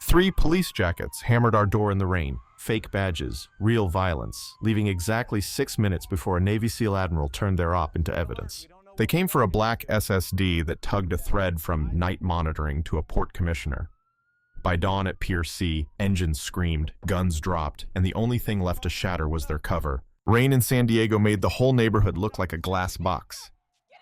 3 police jackets hammered our door in the rain. Fake badges, real violence, leaving exactly 6 minutes before a Navy SEAL Admiral turned their op into evidence. They came for a black SSD that tugged a thread from night monitoring to a port commissioner. By dawn at Pier C, engines screamed, guns dropped, and the only thing left to shatter was their cover. Rain in San Diego made the whole neighborhood look like a glass box.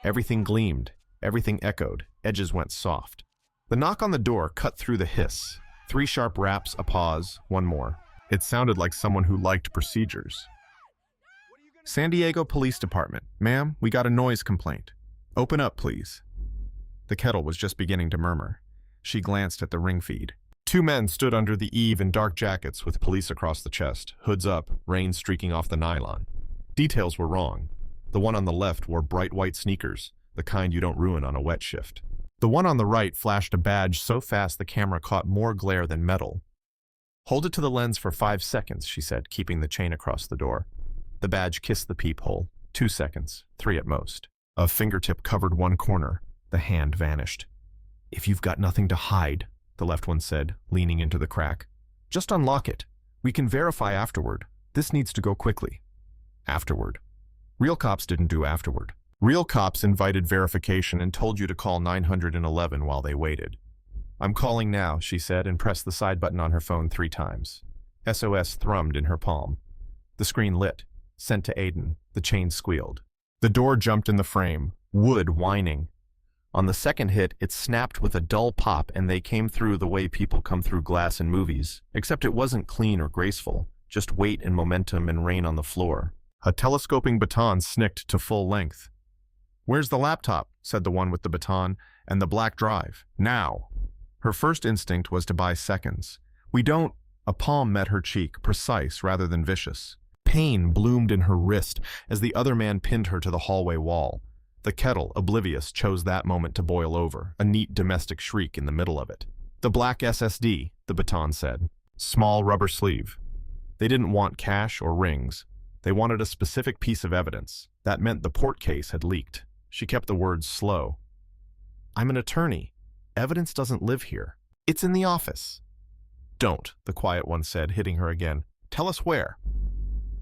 Everything gleamed, everything echoed, edges went soft. The knock on the door cut through the hiss. 3 sharp raps, a pause, one more. It sounded like someone who liked procedures. San Diego Police Department. Ma'am, we got a noise complaint. Open up, please. The kettle was just beginning to murmur. She glanced at the ring feed. 2 men stood under the eave in dark jackets with police across the chest, hoods up, rain streaking off the nylon. Details were wrong. The one on the left wore bright white sneakers, the kind you don't ruin on a wet shift. The one on the right flashed a badge so fast the camera caught more glare than metal. Hold it to the lens for 5 seconds, she said, keeping the chain across the door. The badge kissed the peephole. 2 seconds, 3 at most. A fingertip covered one corner. The hand vanished. If you've got nothing to hide, the left one said, leaning into the crack. Just unlock it. We can verify afterward. This needs to go quickly. Afterward. Real cops didn't do afterward. Real cops invited verification and told you to call 911 while they waited. I'm calling now, she said, and pressed the side button on her phone 3 times. SOS thrummed in her palm. The screen lit. Sent to Aiden. The chain squealed. The door jumped in the frame, wood whining. On the second hit, it snapped with a dull pop and they came through the way people come through glass in movies, except it wasn't clean or graceful, just weight and momentum and rain on the floor. A telescoping baton snicked to full length. Where's the laptop? Said the one with the baton, and the black drive. Now. Her first instinct was to buy seconds. We don't. A palm met her cheek, precise rather than vicious. Pain bloomed in her wrist as the other man pinned her to the hallway wall. The kettle, oblivious, chose that moment to boil over, a neat domestic shriek in the middle of it. The black SSD, the baton said. Small rubber sleeve. They didn't want cash or rings. They wanted a specific piece of evidence. That meant the port case had leaked. She kept the words slow. I'm an attorney. Evidence doesn't live here. It's in the office. Don't, the quiet one said, hitting her again. Tell us where.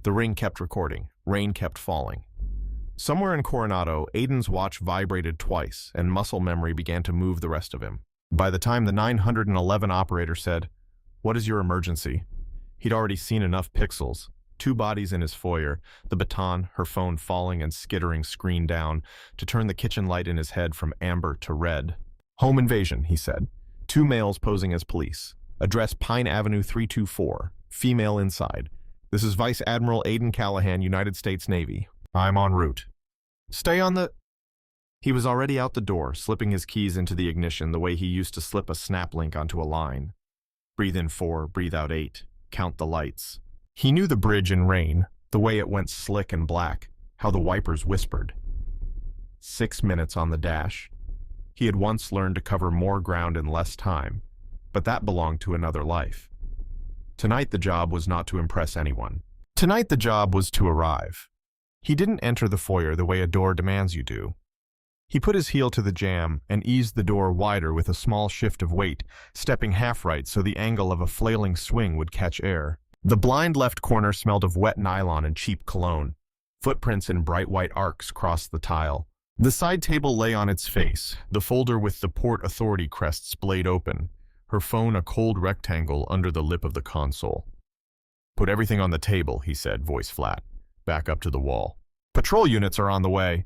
The ring kept recording. Rain kept falling. Somewhere in Coronado, Aiden's watch vibrated twice, and muscle memory began to move the rest of him. By the time the 911 operator said, "What is your emergency?" He'd already seen enough pixels. 2 bodies in his foyer, the baton, her phone falling and skittering screen down, to turn the kitchen light in his head from amber to red. Home invasion, he said. 2 males posing as police. Address Pine Avenue 324. Female inside. This is Vice Admiral Aiden Callahan, United States Navy. I'm en route. Stay on the... He was already out the door, slipping his keys into the ignition the way he used to slip a snap link onto a line. Breathe in 4, breathe out 8. Count the lights. He knew the bridge in rain, the way it went slick and black, how the wipers whispered. 6 minutes on the dash. He had once learned to cover more ground in less time, but that belonged to another life. Tonight the job was not to impress anyone. Tonight the job was to arrive. He didn't enter the foyer the way a door demands you do. He put his heel to the jamb and eased the door wider with a small shift of weight, stepping half right so the angle of a flailing swing would catch air. The blind left corner smelled of wet nylon and cheap cologne. Footprints in bright white arcs crossed the tile. The side table lay on its face, the folder with the Port Authority crest splayed open, her phone a cold rectangle under the lip of the console. Put everything on the table, he said, voice flat. Back up to the wall. Patrol units are on the way.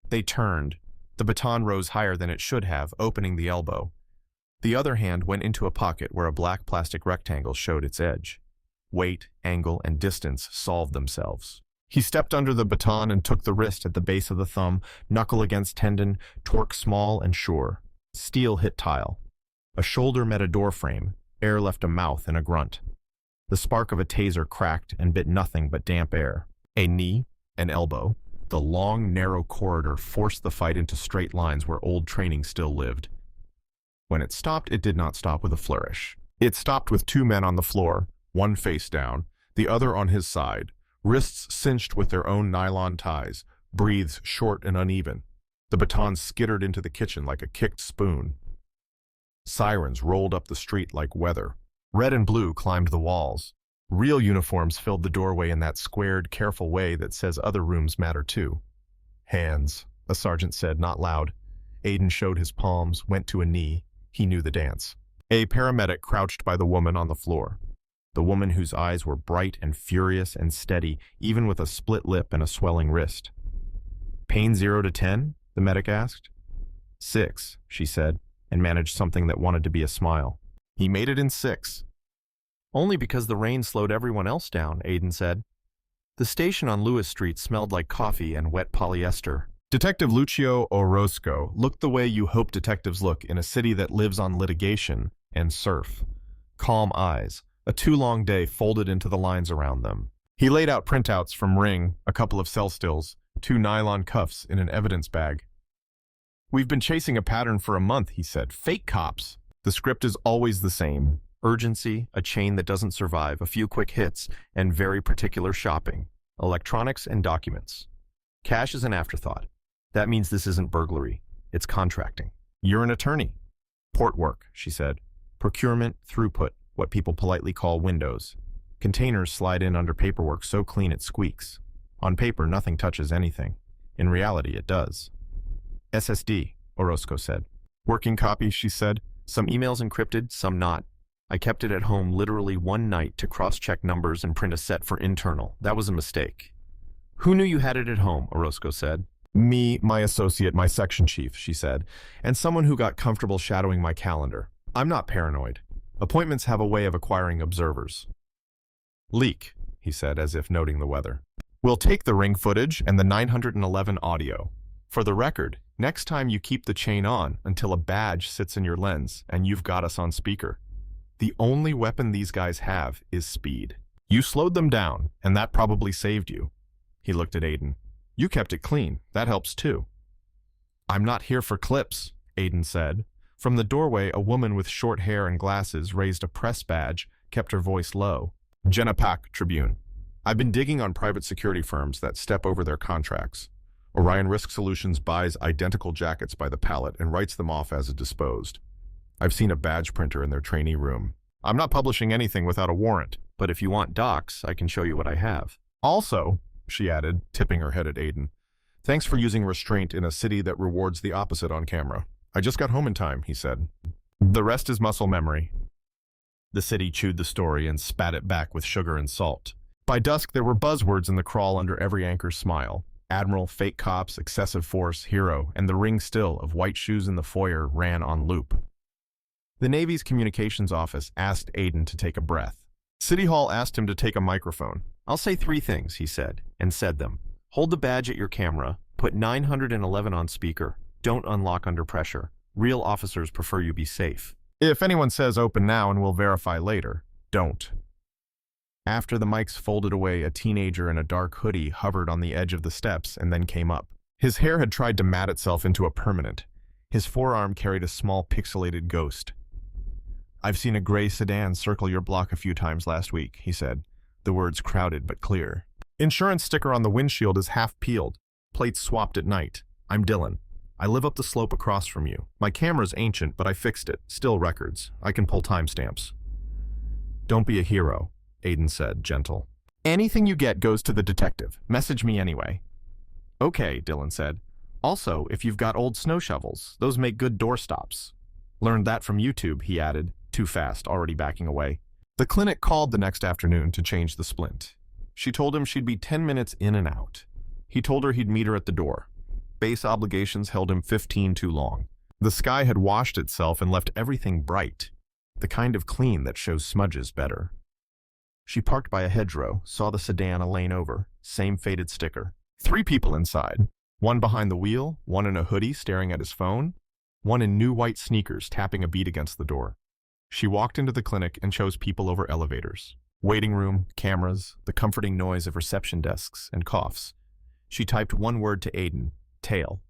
They turned. The baton rose higher than it should have, opening the elbow. The other hand went into a pocket where a black plastic rectangle showed its edge. Weight, angle, and distance solved themselves. He stepped under the baton and took the wrist at the base of the thumb, knuckle against tendon, torque small and sure. Steel hit tile. A shoulder met a door frame. Air left a mouth and a grunt. The spark of a taser cracked and bit nothing but damp air. A knee, an elbow. The long, narrow corridor forced the fight into straight lines where old training still lived. When it stopped, it did not stop with a flourish. It stopped with 2 men on the floor, one face down, the other on his side, wrists cinched with their own nylon ties, breathes short and uneven. The baton skittered into the kitchen like a kicked spoon. Sirens rolled up the street like weather. Red and blue climbed the walls. Real uniforms filled the doorway in that squared, careful way that says other rooms matter too. Hands, a sergeant said, not loud. Aiden showed his palms, went to a knee. He knew the dance. A paramedic crouched by the woman on the floor. The woman whose eyes were bright and furious and steady, even with a split lip and a swelling wrist. "Pain 0 to 10?" the medic asked. 6, she said, and managed something that wanted to be a smile. He made it in 6. Only because the rain slowed everyone else down, Aiden said. The station on Lewis Street smelled like coffee and wet polyester. Detective Lucio Orozco looked the way you hope detectives look in a city that lives on litigation and surf. Calm eyes, a too long day folded into the lines around them. He laid out printouts from Ring, a couple of cell stills, 2 nylon cuffs in an evidence bag. We've been chasing a pattern for a month, he said. Fake cops. The script is always the same. Urgency, a chain that doesn't survive, a few quick hits, and very particular shopping. Electronics and documents. Cash is an afterthought. That means this isn't burglary. It's contracting. You're an attorney. Port work, she said. Procurement, throughput, what people politely call windows. Containers slide in under paperwork so clean it squeaks. On paper, nothing touches anything. In reality, it does. SSD, Orozco said. Working copy, she said. Some emails encrypted, some not. I kept it at home literally one night to cross-check numbers and print a set for internal. That was a mistake. Who knew you had it at home, Orozco said. Me, my associate, my section chief, she said, and someone who got comfortable shadowing my calendar. I'm not paranoid. Appointments have a way of acquiring observers. Leak, he said, as if noting the weather. We'll take the Ring footage and the 911 audio. For the record, next time you keep the chain on until a badge sits in your lens and you've got us on speaker. The only weapon these guys have is speed. You slowed them down, and that probably saved you. He looked at Aiden. You kept it clean. That helps too. I'm not here for clips, Aiden said. From the doorway, a woman with short hair and glasses raised a press badge, kept her voice low. Jenna Pack, Tribune. I've been digging on private security firms that step over their contracts. Orion Risk Solutions buys identical jackets by the pallet and writes them off as a disposed. I've seen a badge printer in their trainee room. I'm not publishing anything without a warrant, but if you want docs, I can show you what I have. Also, she added, tipping her head at Aiden, thanks for using restraint in a city that rewards the opposite on camera. I just got home in time, he said. The rest is muscle memory. The city chewed the story and spat it back with sugar and salt. By dusk, there were buzzwords in the crawl under every anchor's smile. Admiral, fake cops, excessive force, hero, and the ring still of white shoes in the foyer ran on loop. The Navy's communications office asked Aiden to take a breath. City Hall asked him to take a microphone. I'll say 3 things, he said, and said them. Hold the badge at your camera. Put 911 on speaker. Don't unlock under pressure. Real officers prefer you be safe. If anyone says open now and we'll verify later, don't. After the mics folded away, a teenager in a dark hoodie hovered on the edge of the steps and then came up. His hair had tried to mat itself into a permanent. His forearm carried a small pixelated ghost. I've seen a gray sedan circle your block a few times last week, he said. The words crowded but clear. Insurance sticker on the windshield is half peeled. Plates swapped at night. I'm Dylan. I live up the slope across from you. My camera's ancient, but I fixed it. Still records. I can pull timestamps. Don't be a hero, Aiden said, gentle. Anything you get goes to the detective. Message me anyway. Okay, Dylan said. Also, if you've got old snow shovels, those make good doorstops. Learned that from YouTube, he added, too fast, already backing away. The clinic called the next afternoon to change the splint. She told him she'd be 10 minutes in and out. He told her he'd meet her at the door. Base obligations held him 15 too long. The sky had washed itself and left everything bright, the kind of clean that shows smudges better. She parked by a hedgerow, saw the sedan a lane over, same faded sticker. 3 people inside, one behind the wheel, one in a hoodie staring at his phone, one in new white sneakers tapping a beat against the door. She walked into the clinic and chose people over elevators. Waiting room, cameras, the comforting noise of reception desks, and coughs. She typed one word to Aiden, tail.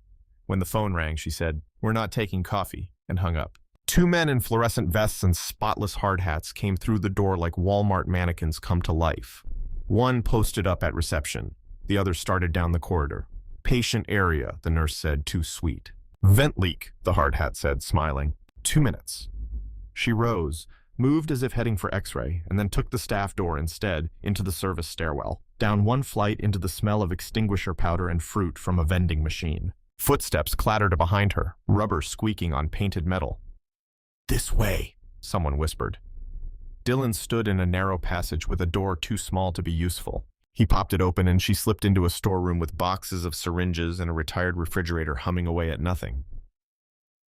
When the phone rang, she said, "We're not taking coffee," and hung up. 2 men in fluorescent vests and spotless hard hats came through the door like Walmart mannequins come to life. One posted up at reception. The other started down the corridor. Patient area, the nurse said, too sweet. Vent leak, the hard hat said, smiling. 2 minutes. She rose, moved as if heading for X-ray, and then took the staff door instead into the service stairwell, down one flight into the smell of extinguisher powder and fruit from a vending machine. Footsteps clattered behind her, rubber squeaking on painted metal. "This way," someone whispered. Dylan stood in a narrow passage with a door too small to be useful. He popped it open and she slipped into a storeroom with boxes of syringes and a retired refrigerator humming away at nothing.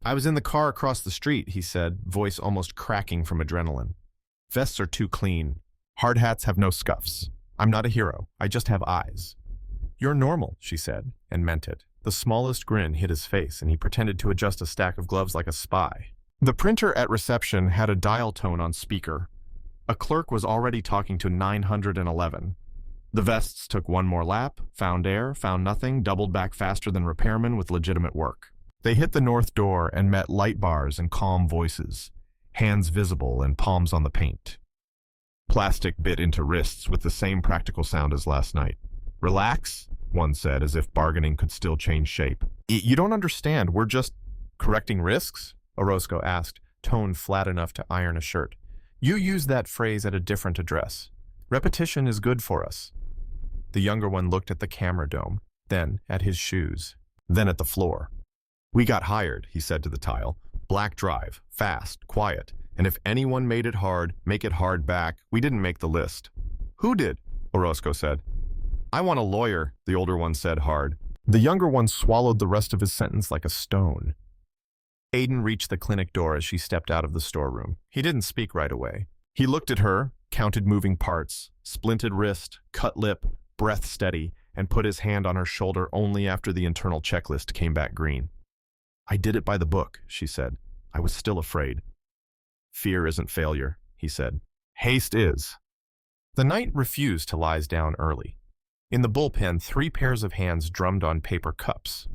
"I was in the car across the street," he said, voice almost cracking from adrenaline. "Vests are too clean. Hard hats have no scuffs. I'm not a hero. I just have eyes." "You're normal," she said, and meant it. The smallest grin hid his face, and he pretended to adjust a stack of gloves like a spy. The printer at reception had a dial tone on speaker. A clerk was already talking to 911. The vests took one more lap, found air, found nothing, doubled back faster than repairmen with legitimate work. They hit the north door and met light bars and calm voices, hands visible and palms on the paint. Plastic bit into wrists with the same practical sound as last night. "Relax," one said, as if bargaining could still change shape. "You don't understand, we're just correcting risks?" Orozco asked, tone flat enough to iron a shirt. "You used that phrase at a different address. Repetition is good for us." The younger one looked at the camera dome, then at his shoes, then at the floor. "We got hired," he said to the tile. "Black drive, fast, quiet, and if anyone made it hard, make it hard back. We didn't make the list." "Who did?" Orozco said. "I want a lawyer," the older one said hard. The younger one swallowed the rest of his sentence like a stone. Aiden reached the clinic door as she stepped out of the storeroom. He didn't speak right away. He looked at her, counted moving parts, splinted wrist, cut lip, breath steady, and put his hand on her shoulder only after the internal checklist came back green. "I did it by the book," she said. "I was still afraid." "Fear isn't failure," he said. "Haste is." The knight refused to lie down early. In the bullpen, 3 pairs of hands drummed on paper cups.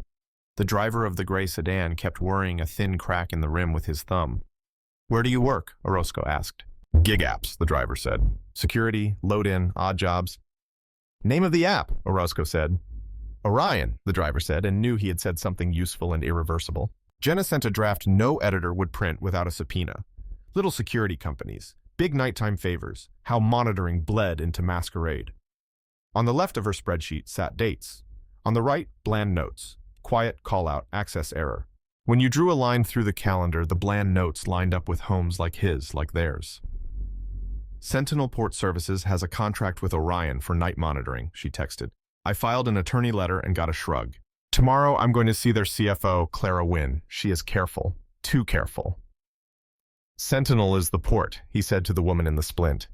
The driver of the gray sedan kept worrying a thin crack in the rim with his thumb. "Where do you work?" Orozco asked. "Gig apps," the driver said. "Security, load-in, odd jobs." "Name of the app," Orozco said. "Orion," the driver said, and knew he had said something useful and irreversible. Jenna sent a draft no editor would print without a subpoena. Little security companies, big nighttime favors, how monitoring bled into masquerade. On the left of her spreadsheet sat dates. On the right, bland notes. Quiet, call-out, access error. When you drew a line through the calendar, the bland notes lined up with homes like his, like theirs. "Sentinel Port Services has a contract with Orion for night monitoring," she texted. "I filed an attorney letter and got a shrug. Tomorrow I'm going to see their CFO, Clara Wynn. She is careful. Too careful." "Sentinel is the port," he said to the woman in the splint.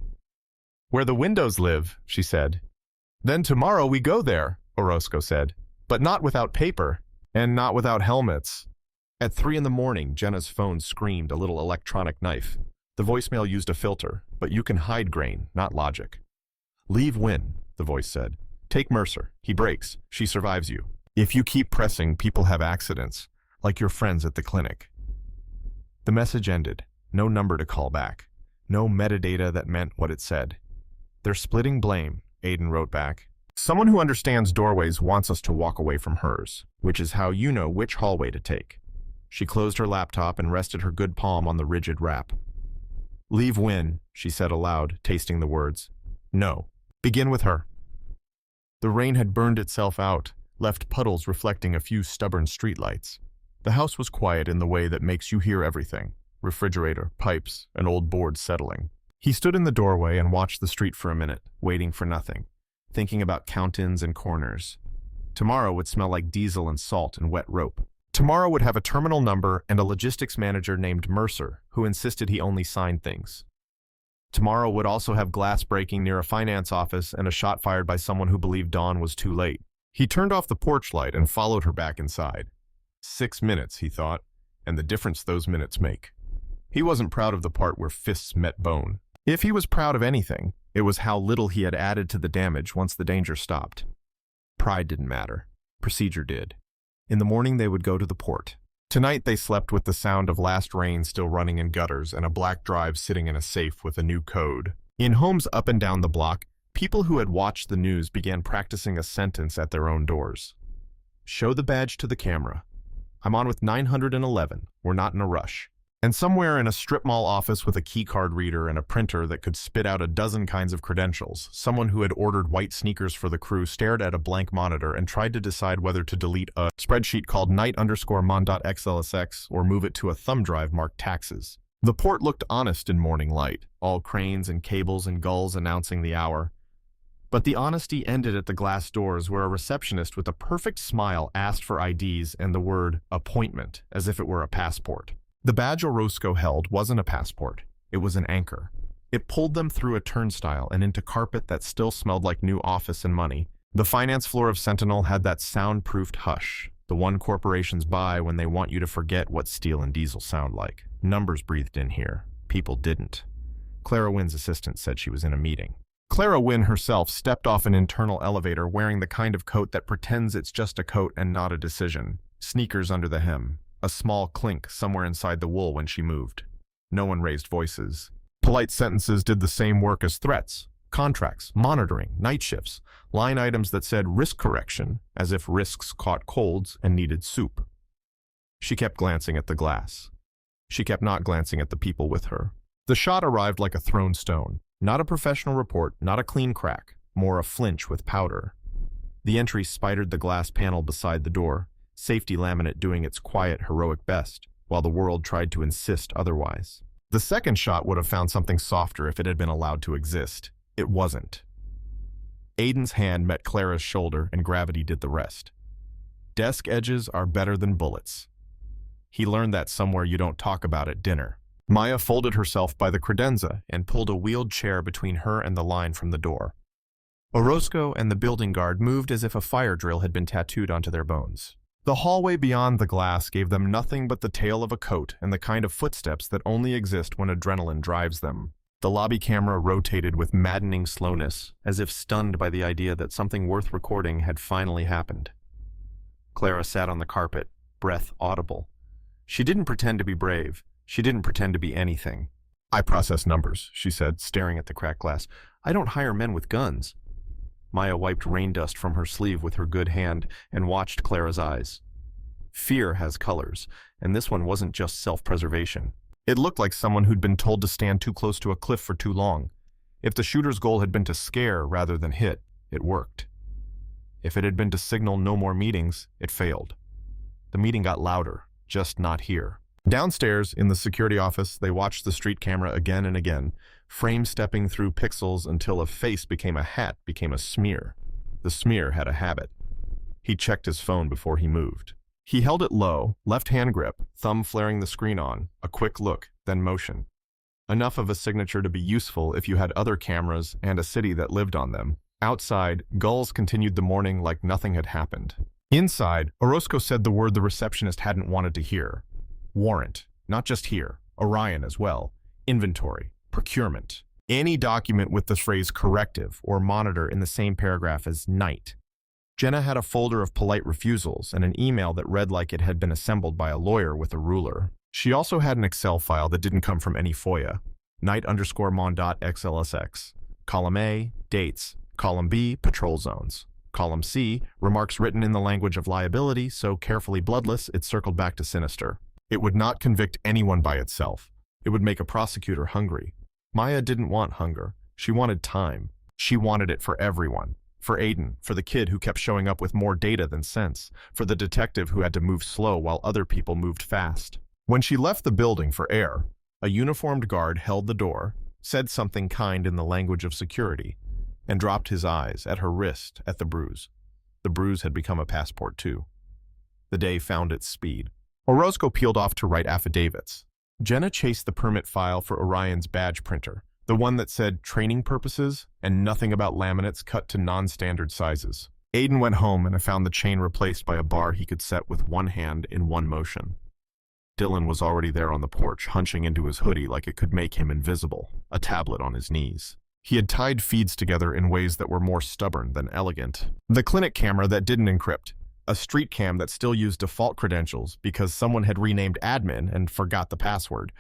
"Where the windows live," she said. "Then tomorrow we go there," Orozco said. "But not without paper, and not without helmets." At 3 in the morning, Jenna's phone screamed a little electronic knife. The voicemail used a filter, but you can hide grain, not logic. "Leave Wynn," the voice said. "Take Mercer. He breaks. She survives you. If you keep pressing, people have accidents, like your friends at the clinic." The message ended. No number to call back. No metadata that meant what it said. "They're splitting blame," Aiden wrote back. "Someone who understands doorways wants us to walk away from hers, which is how you know which hallway to take." She closed her laptop and rested her good palm on the rigid wrap. "Leave Wynn," she said aloud, tasting the words. "No. Begin with her." The rain had burned itself out, left puddles reflecting a few stubborn streetlights. The house was quiet in the way that makes you hear everything. Refrigerator, pipes, and old boards settling. He stood in the doorway and watched the street for a minute, waiting for nothing, thinking about count-ins and corners. Tomorrow would smell like diesel and salt and wet rope. Tomorrow would have a terminal number and a logistics manager named Mercer, who insisted he only signed things. Tomorrow would also have glass breaking near a finance office and a shot fired by someone who believed dawn was too late. He turned off the porch light and followed her back inside. 6 minutes, he thought, and the difference those minutes make. He wasn't proud of the part where fists met bone. If he was proud of anything, it was how little he had added to the damage once the danger stopped. Pride didn't matter. Procedure did. In the morning they would go to the port. Tonight they slept with the sound of last rain still running in gutters and a black drive sitting in a safe with a new code. In homes up and down the block, people who had watched the news began practicing a sentence at their own doors. "Show the badge to the camera. I'm on with 911. We're not in a rush. And somewhere in a strip mall office with a keycard reader and a printer that could spit out a dozen kinds of credentials, someone who had ordered white sneakers for the crew stared at a blank monitor and tried to decide whether to delete a spreadsheet called night_mon.xlsx or move it to a thumb drive marked taxes. The port looked honest in morning light, all cranes and cables and gulls announcing the hour. But the honesty ended at the glass doors where a receptionist with a perfect smile asked for IDs and the word appointment as if it were a passport. The badge Orozco held wasn't a passport. It was an anchor. It pulled them through a turnstile and into carpet that still smelled like new office and money. The finance floor of Sentinel had that soundproofed hush, the one corporations buy when they want you to forget what steel and diesel sound like. Numbers breathed in here. People didn't. Clara Wynn's assistant said she was in a meeting. Clara Wynn herself stepped off an internal elevator wearing the kind of coat that pretends it's just a coat and not a decision. Sneakers under the hem. A small clink somewhere inside the wool when she moved. No one raised voices. Polite sentences did the same work as threats, contracts, monitoring, night shifts, line items that said risk correction, as if risks caught colds and needed soup. She kept glancing at the glass. She kept not glancing at the people with her. The shot arrived like a thrown stone. Not a professional report, not a clean crack, more a flinch with powder. The entry spidered the glass panel beside the door, safety laminate doing its quiet, heroic best, while the world tried to insist otherwise. The second shot would have found something softer if it had been allowed to exist. It wasn't. Aiden's hand met Clara's shoulder, and gravity did the rest. Desk edges are better than bullets. He learned that somewhere you don't talk about at dinner. Maya folded herself by the credenza and pulled a wheeled chair between her and the line from the door. Orozco and the building guard moved as if a fire drill had been tattooed onto their bones. The hallway beyond the glass gave them nothing but the tail of a coat and the kind of footsteps that only exist when adrenaline drives them. The lobby camera rotated with maddening slowness, as if stunned by the idea that something worth recording had finally happened. Clara sat on the carpet, breath audible. She didn't pretend to be brave. She didn't pretend to be anything. "I process numbers," she said, staring at the cracked glass. "I don't hire men with guns." Maya wiped rain dust from her sleeve with her good hand and watched Clara's eyes. Fear has colors, and this one wasn't just self-preservation. It looked like someone who'd been told to stand too close to a cliff for too long. If the shooter's goal had been to scare rather than hit, it worked. If it had been to signal no more meetings, it failed. The meeting got louder, just not here. Downstairs, in the security office, they watched the street camera again and again, frame stepping through pixels until a face became a hat, became a smear. The smear had a habit. He checked his phone before he moved. He held it low, left hand grip, thumb flaring the screen on, a quick look, then motion. Enough of a signature to be useful if you had other cameras and a city that lived on them. Outside, gulls continued the morning like nothing had happened. Inside, Orozco said the word the receptionist hadn't wanted to hear. Warrant. Not just here. Orion as well. Inventory. Procurement. Any document with the phrase corrective or monitor in the same paragraph as night. Jenna had a folder of polite refusals and an email that read like it had been assembled by a lawyer with a ruler. She also had an Excel file that didn't come from any FOIA. Night_mon.xlsx. Column A, dates. Column B, patrol zones. Column C, remarks written in the language of liability, so carefully bloodless it circled back to sinister. It would not convict anyone by itself. It would make a prosecutor hungry. Maya didn't want hunger. She wanted time. She wanted it for everyone. For Aiden, for the kid who kept showing up with more data than sense, for the detective who had to move slow while other people moved fast. When she left the building for air, a uniformed guard held the door, said something kind in the language of security, and dropped his eyes at her wrist at the bruise. The bruise had become a passport too. The day found its speed. Orozco peeled off to write affidavits. Jenna chased the permit file for Orion's badge printer, the one that said training purposes and nothing about laminates cut to non-standard sizes. Aiden went home and found the chain replaced by a bar he could set with one hand in one motion. Dylan was already there on the porch, hunching into his hoodie like it could make him invisible, a tablet on his knees. He had tied feeds together in ways that were more stubborn than elegant. The clinic camera that didn't encrypt. A street cam that still used default credentials because someone had renamed admin and forgot the password.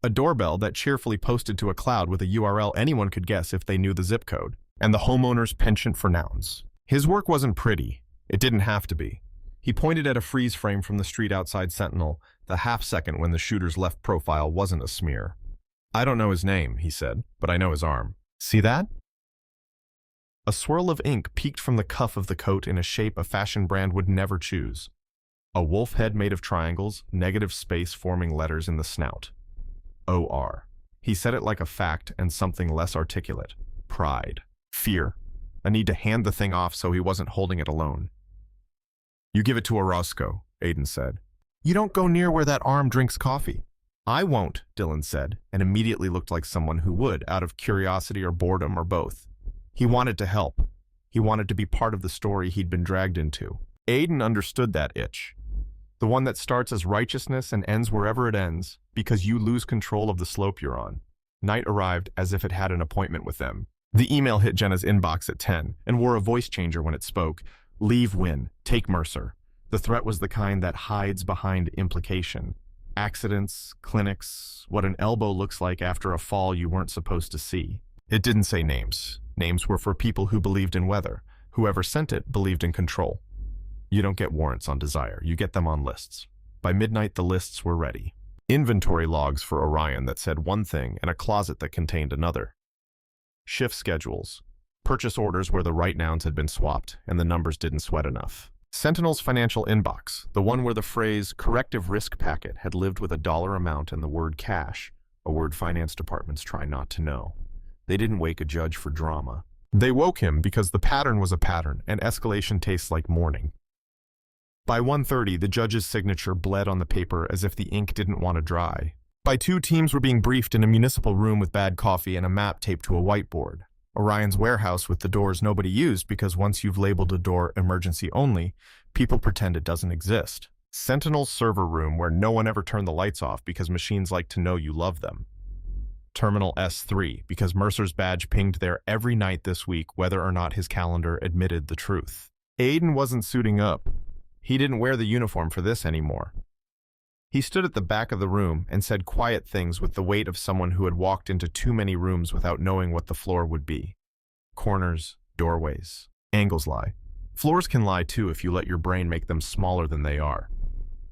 A doorbell that cheerfully posted to a cloud with a URL anyone could guess if they knew the zip code. And the homeowner's penchant for nouns. His work wasn't pretty. It didn't have to be. He pointed at a freeze frame from the street outside Sentinel, the half-second when the shooter's left profile wasn't a smear. "I don't know his name," he said, "but I know his arm. See that?" A swirl of ink peeked from the cuff of the coat in a shape a fashion brand would never choose. A wolf head made of triangles, negative space forming letters in the snout. O.R. He said it like a fact and something less articulate. Pride. Fear. A need to hand the thing off so he wasn't holding it alone. "You give it to Orozco," Aiden said. "You don't go near where that arm drinks coffee." "I won't," Dylan said, and immediately looked like someone who would, out of curiosity or boredom or both. He wanted to help. He wanted to be part of the story he'd been dragged into. Aiden understood that itch. The one that starts as righteousness and ends wherever it ends, because you lose control of the slope you're on. Night arrived as if it had an appointment with them. The email hit Jenna's inbox at 10 and wore a voice changer when it spoke. "Leave Wynn. Take Mercer." The threat was the kind that hides behind implication. Accidents, clinics, what an elbow looks like after a fall you weren't supposed to see. It didn't say names. Names were for people who believed in weather. Whoever sent it believed in control. You don't get warrants on desire, you get them on lists. By midnight, the lists were ready. Inventory logs for Orion that said one thing and a closet that contained another. Shift schedules. Purchase orders where the right nouns had been swapped and the numbers didn't sweat enough. Sentinel's financial inbox, the one where the phrase corrective risk packet had lived with a dollar amount and the word cash, a word finance departments try not to know. They didn't wake a judge for drama. They woke him because the pattern was a pattern and escalation tastes like morning. By 1:30, the judge's signature bled on the paper as if the ink didn't want to dry. By 2, teams were being briefed in a municipal room with bad coffee and a map taped to a whiteboard. Orion's warehouse with the doors nobody used because once you've labeled a door emergency only, people pretend it doesn't exist. Sentinel's server room where no one ever turned the lights off because machines like to know you love them. Terminal S3 because Mercer's badge pinged there every night this week whether or not his calendar admitted the truth. Aiden wasn't suiting up. He didn't wear the uniform for this anymore. He stood at the back of the room and said quiet things with the weight of someone who had walked into too many rooms without knowing what the floor would be. Corners, doorways, angles lie. Floors can lie too if you let your brain make them smaller than they are.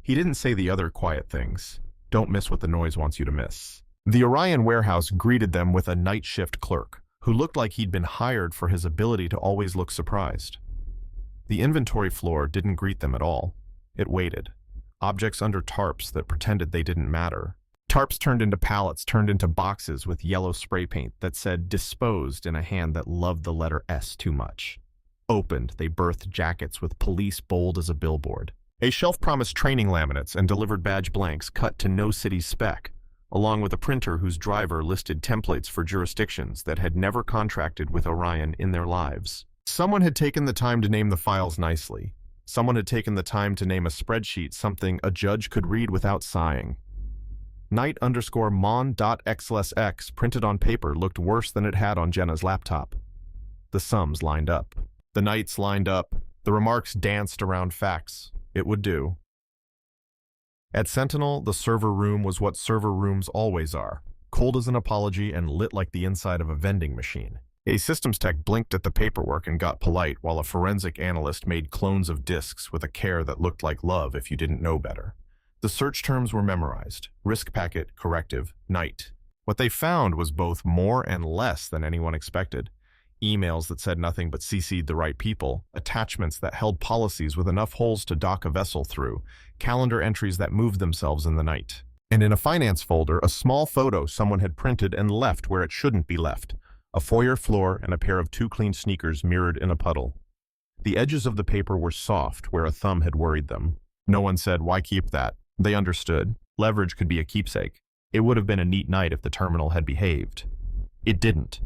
He didn't say the other quiet things. Don't miss what the noise wants you to miss. The Orion warehouse greeted them with a night shift clerk who looked like he'd been hired for his ability to always look surprised. The inventory floor didn't greet them at all. It waited. Objects under tarps that pretended they didn't matter. Tarps turned into pallets, turned into boxes with yellow spray paint that said disposed in a hand that loved the letter S too much. Opened, they birthed jackets with police bold as a billboard. A shelf promised training laminates and delivered badge blanks cut to no city spec, along with a printer whose driver listed templates for jurisdictions that had never contracted with Orion in their lives. Someone had taken the time to name the files nicely. Someone had taken the time to name a spreadsheet something a judge could read without sighing. Night_mon.xlsx printed on paper looked worse than it had on Jenna's laptop. The sums lined up. The nights lined up. The remarks danced around facts. It would do. At Sentinel, the server room was what server rooms always are, cold as an apology and lit like the inside of a vending machine. A systems tech blinked at the paperwork and got polite while a forensic analyst made clones of disks with a care that looked like love if you didn't know better. The search terms were memorized. Risk packet, corrective, night. What they found was both more and less than anyone expected. Emails that said nothing but CC'd the right people, attachments that held policies with enough holes to dock a vessel through, calendar entries that moved themselves in the night. And in a finance folder, a small photo someone had printed and left where it shouldn't be left. A foyer floor and a pair of 2 clean sneakers mirrored in a puddle. The edges of the paper were soft where a thumb had worried them. No one said, "Why keep that?" They understood. Leverage could be a keepsake. It would have been a neat night if the terminal had behaved. It didn't.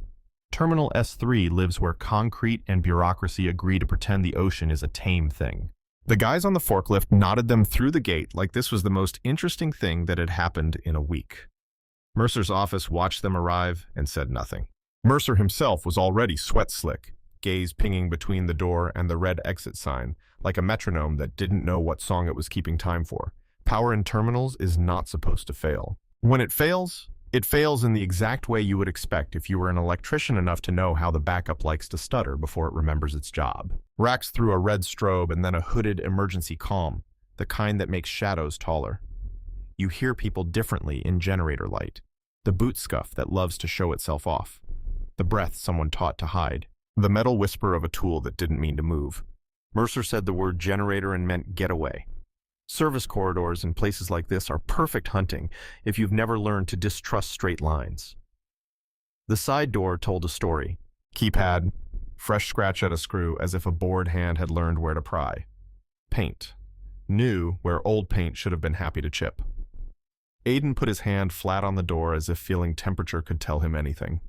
Terminal S3 lives where concrete and bureaucracy agree to pretend the ocean is a tame thing. The guys on the forklift nodded them through the gate like this was the most interesting thing that had happened in a week. Mercer's office watched them arrive and said nothing. Mercer himself was already sweat-slick, gaze pinging between the door and the red exit sign, like a metronome that didn't know what song it was keeping time for. Power in terminals is not supposed to fail. When it fails, It fails in the exact way you would expect if you were an electrician enough to know how the backup likes to stutter before it remembers its job. Racks through a red strobe and then a hooded emergency calm, the kind that makes shadows taller. You hear people differently in generator light, the boot scuff that loves to show itself off, the breath someone taught to hide, the metal whisper of a tool that didn't mean to move. Mercer said the word generator and meant getaway. Service corridors in places like this are perfect hunting if you've never learned to distrust straight lines. The side door told a story. Keypad, fresh scratch at a screw as if a bored hand had learned where to pry. Paint, new where old paint should have been happy to chip. Aiden put his hand flat on the door as if feeling temperature could tell him anything.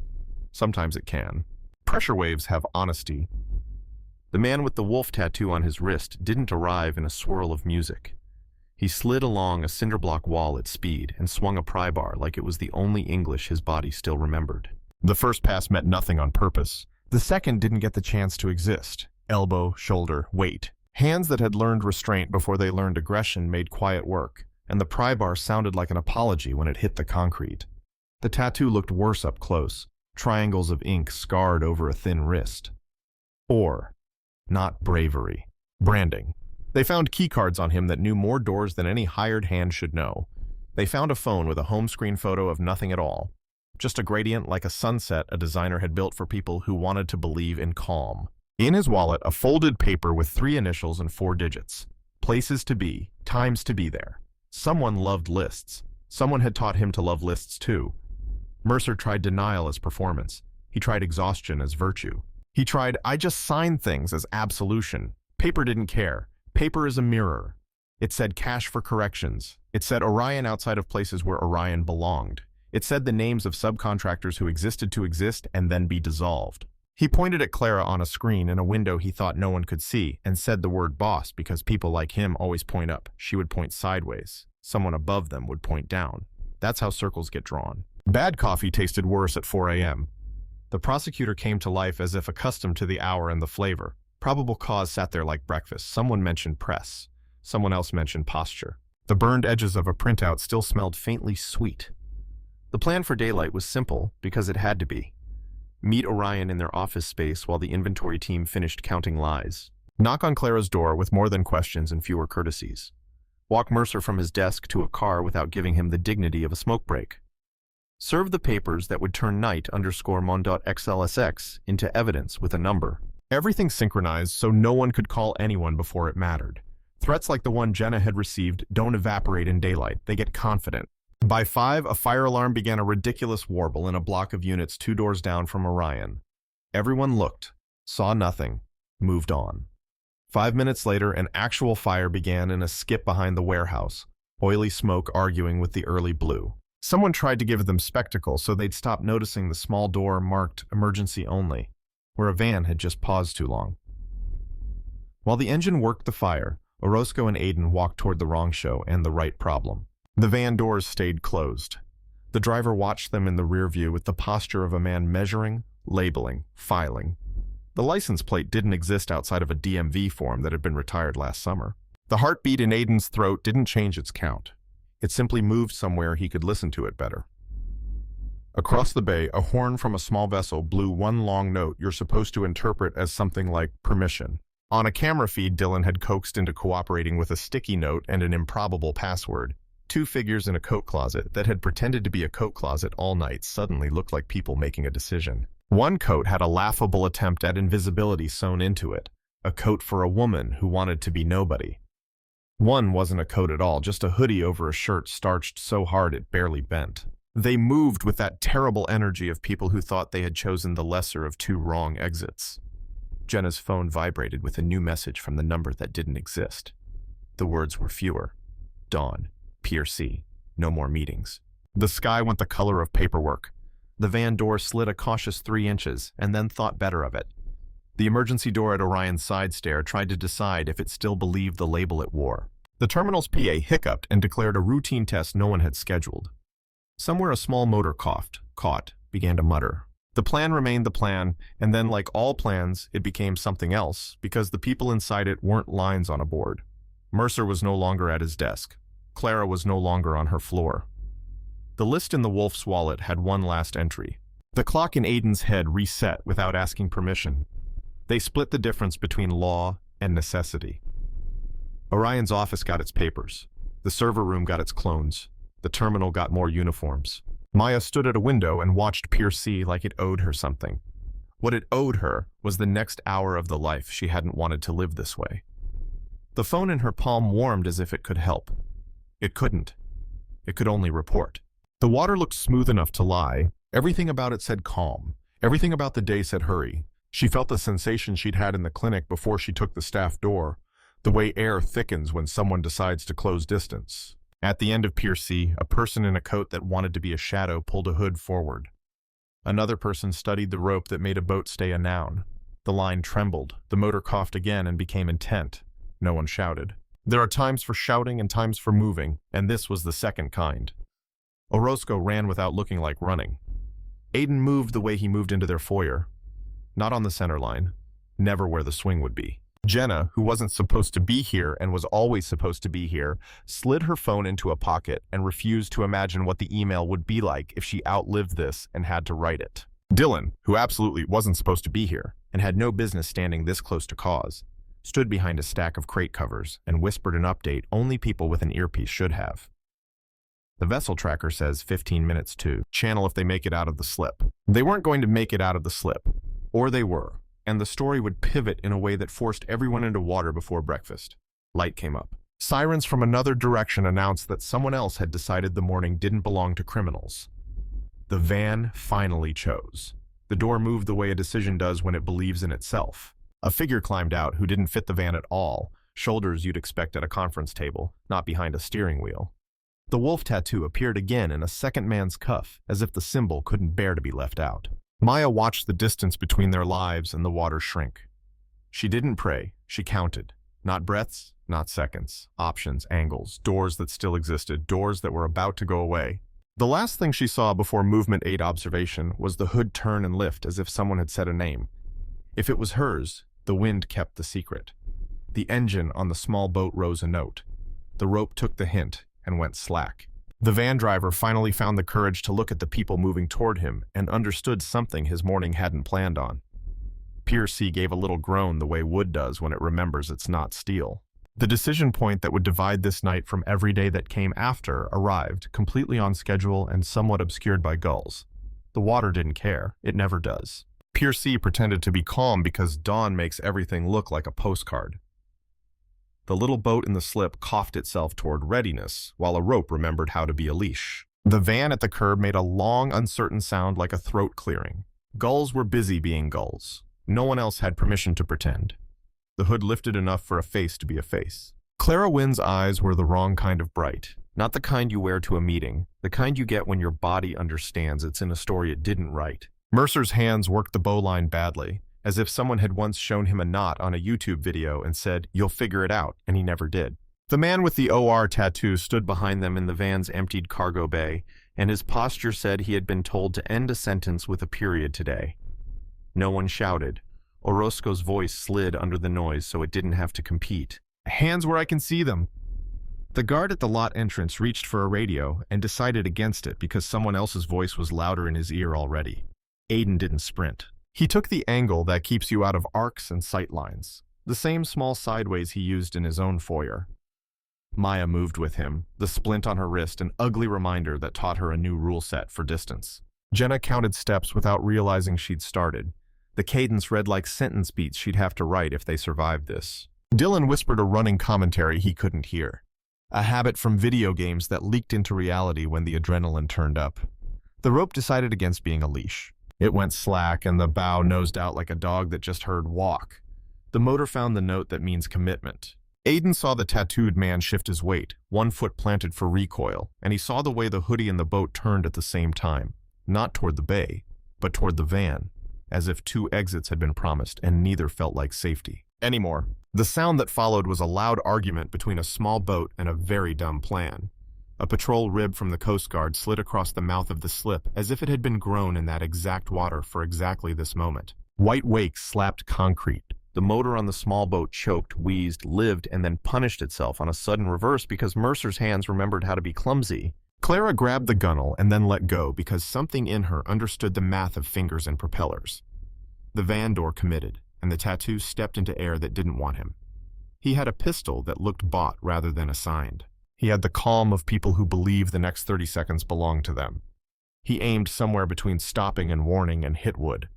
Sometimes it can. Pressure waves have honesty. The man with the wolf tattoo on his wrist didn't arrive in a swirl of music. He slid along a cinderblock wall at speed and swung a pry bar like it was the only English his body still remembered. The first pass meant nothing on purpose. The second didn't get the chance to exist. Elbow, shoulder, weight. Hands that had learned restraint before they learned aggression made quiet work, and the pry bar sounded like an apology when it hit the concrete. The tattoo looked worse up close, triangles of ink scarred over a thin wrist. Or, not bravery. Branding. They found keycards on him that knew more doors than any hired hand should know. They found a phone with a home screen photo of nothing at all. Just a gradient like a sunset a designer had built for people who wanted to believe in calm. In his wallet, a folded paper with 3 initials and 4 digits. Places to be, times to be there. Someone loved lists. Someone had taught him to love lists too. Mercer tried denial as performance. He tried exhaustion as virtue. He tried, I just sign things as absolution. Paper didn't care. Paper is a mirror. It said cash for corrections. It said Orion outside of places where Orion belonged. It said the names of subcontractors who existed to exist and then be dissolved. He pointed at Clara on a screen in a window he thought no one could see and said the word boss because people like him always point up. She would point sideways. Someone above them would point down. That's how circles get drawn. Bad coffee tasted worse at 4 a.m. The prosecutor came to life as if accustomed to the hour and the flavor. Probable cause sat there like breakfast. Someone mentioned press. Someone else mentioned posture. The burned edges of a printout still smelled faintly sweet. The plan for daylight was simple because it had to be. Meet Orion in their office space while the inventory team finished counting lies. Knock on Clara's door with more than questions and fewer courtesies. Walk Mercer from his desk to a car without giving him the dignity of a smoke break. Serve the papers that would turn knight_mon.xlsx into evidence with a number. Everything synchronized so no one could call anyone before it mattered. Threats like the one Jenna had received don't evaporate in daylight, they get confident. By 5, a fire alarm began a ridiculous warble in a block of units 2 doors down from Orion. Everyone looked, saw nothing, moved on. 5 minutes later, an actual fire began in a skip behind the warehouse, oily smoke arguing with the early blue. Someone tried to give them spectacle so they'd stop noticing the small door marked emergency only, where a van had just paused too long. While the engine worked the fire, Orozco and Aiden walked toward the wrong show and the right problem. The van doors stayed closed. The driver watched them in the rear view with the posture of a man measuring, labeling, filing. The license plate didn't exist outside of a DMV form that had been retired last summer. The heartbeat in Aiden's throat didn't change its count. It simply moved somewhere he could listen to it better. Across the bay, a horn from a small vessel blew one long note you're supposed to interpret as something like permission. On a camera feed, Dylan had coaxed into cooperating with a sticky note and an improbable password. 2 figures in a coat closet that had pretended to be a coat closet all night suddenly looked like people making a decision. One coat had a laughable attempt at invisibility sewn into it, a coat for a woman who wanted to be nobody. One wasn't a coat at all, just a hoodie over a shirt starched so hard it barely bent. They moved with that terrible energy of people who thought they had chosen the lesser of 2 wrong exits. Jenna's phone vibrated with a new message from the number that didn't exist. The words were fewer. Dawn. Pier C. No more meetings. The sky went the color of paperwork. The van door slid a cautious 3 inches and then thought better of it. The emergency door at Orion's side stair tried to decide if it still believed the label it wore. The terminal's PA hiccuped and declared a routine test no one had scheduled. Somewhere a small motor caught, began to mutter. The plan remained the plan, and then like all plans, it became something else because the people inside it weren't lines on a board. Mercer was no longer at his desk. Clara was no longer on her floor. The list in the wolf's wallet had one last entry. The clock in Aiden's head reset without asking permission. They split the difference between law and necessity. Orion's office got its papers. The server room got its clones. The terminal got more uniforms. Maya stood at a window and watched Pier C like it owed her something. What it owed her was the next hour of the life she hadn't wanted to live this way. The phone in her palm warmed as if it could help. It couldn't. It could only report. The water looked smooth enough to lie. Everything about it said calm. Everything about the day said hurry. She felt the sensation she'd had in the clinic before she took the staff door, the way air thickens when someone decides to close distance. At the end of Pier C, a person in a coat that wanted to be a shadow pulled a hood forward. Another person studied the rope that made a boat stay a noun. The line trembled. The motor coughed again and became intent. No one shouted. There are times for shouting and times for moving, and this was the second kind. Orozco ran without looking like running. Aiden moved the way he moved into their foyer. Not on the center line. Never where the swing would be. Jenna, who wasn't supposed to be here and was always supposed to be here, slid her phone into a pocket and refused to imagine what the email would be like if she outlived this and had to write it. Dylan, who absolutely wasn't supposed to be here and had no business standing this close to cause, stood behind a stack of crate covers and whispered an update only people with an earpiece should have. The vessel tracker says 15 minutes to channel if they make it out of the slip. They weren't going to make it out of the slip, or they were, and the story would pivot in a way that forced everyone into water before breakfast. Light came up. Sirens from another direction announced that someone else had decided the morning didn't belong to criminals. The van finally chose. The door moved the way a decision does when it believes in itself. A figure climbed out who didn't fit the van at all, shoulders you'd expect at a conference table, not behind a steering wheel. The wolf tattoo appeared again in a second man's cuff, as if the symbol couldn't bear to be left out. Maya watched the distance between their lives and the water shrink. She didn't pray, she counted. Not breaths, not seconds. Options, angles, doors that still existed, doors that were about to go away. The last thing she saw before movement aid observation was the hood turn and lift as if someone had said a name. If it was hers, the wind kept the secret. The engine on the small boat rose a note. The rope took the hint and went slack. The van driver finally found the courage to look at the people moving toward him and understood something his morning hadn't planned on. Pier C gave a little groan the way wood does when it remembers it's not steel. The decision point that would divide this night from every day that came after arrived, completely on schedule and somewhat obscured by gulls. The water didn't care. It never does. Pier C pretended to be calm because dawn makes everything look like a postcard. The little boat in the slip coughed itself toward readiness, while a rope remembered how to be a leash. The van at the curb made a long, uncertain sound like a throat clearing. Gulls were busy being gulls. No one else had permission to pretend. The hood lifted enough for a face to be a face. Clara Wynn's eyes were the wrong kind of bright. Not the kind you wear to a meeting, the kind you get when your body understands it's in a story it didn't write. Mercer's hands worked the bowline badly, as if someone had once shown him a knot on a YouTube video and said, "You'll figure it out," and he never did. The man with the OR tattoo stood behind them in the van's emptied cargo bay, and his posture said he had been told to end a sentence with a period today. No one shouted. Orozco's voice slid under the noise so it didn't have to compete. "Hands where I can see them." The guard at the lot entrance reached for a radio and decided against it because someone else's voice was louder in his ear already. Aiden didn't sprint. He took the angle that keeps you out of arcs and sight lines, the same small sideways he used in his own foyer. Maya moved with him, the splint on her wrist an ugly reminder that taught her a new rule set for distance. Jenna counted steps without realizing she'd started. The cadence read like sentence beats she'd have to write if they survived this. Dylan whispered a running commentary he couldn't hear. A habit from video games that leaked into reality when the adrenaline turned up. The rope decided against being a leash. It went slack and the bow nosed out like a dog that just heard walk. The motor found the note that means commitment. Aiden saw the tattooed man shift his weight, one foot planted for recoil, and he saw the way the hoodie and the boat turned at the same time, not toward the bay, but toward the van, as if two exits had been promised and neither felt like safety anymore. The sound that followed was a loud argument between a small boat and a very dumb plan. A patrol rib from the Coast Guard slid across the mouth of the slip as if it had been grown in that exact water for exactly this moment. White wakes slapped concrete. The motor on the small boat choked, wheezed, lived, and then punished itself on a sudden reverse because Mercer's hands remembered how to be clumsy. Clara grabbed the gunnel and then let go because something in her understood the math of fingers and propellers. The van door committed, and the tattoo stepped into air that didn't want him. He had a pistol that looked bought rather than assigned. He had the calm of people who believe the next 30 seconds belong to them. He aimed somewhere between stopping and warning and hit wood.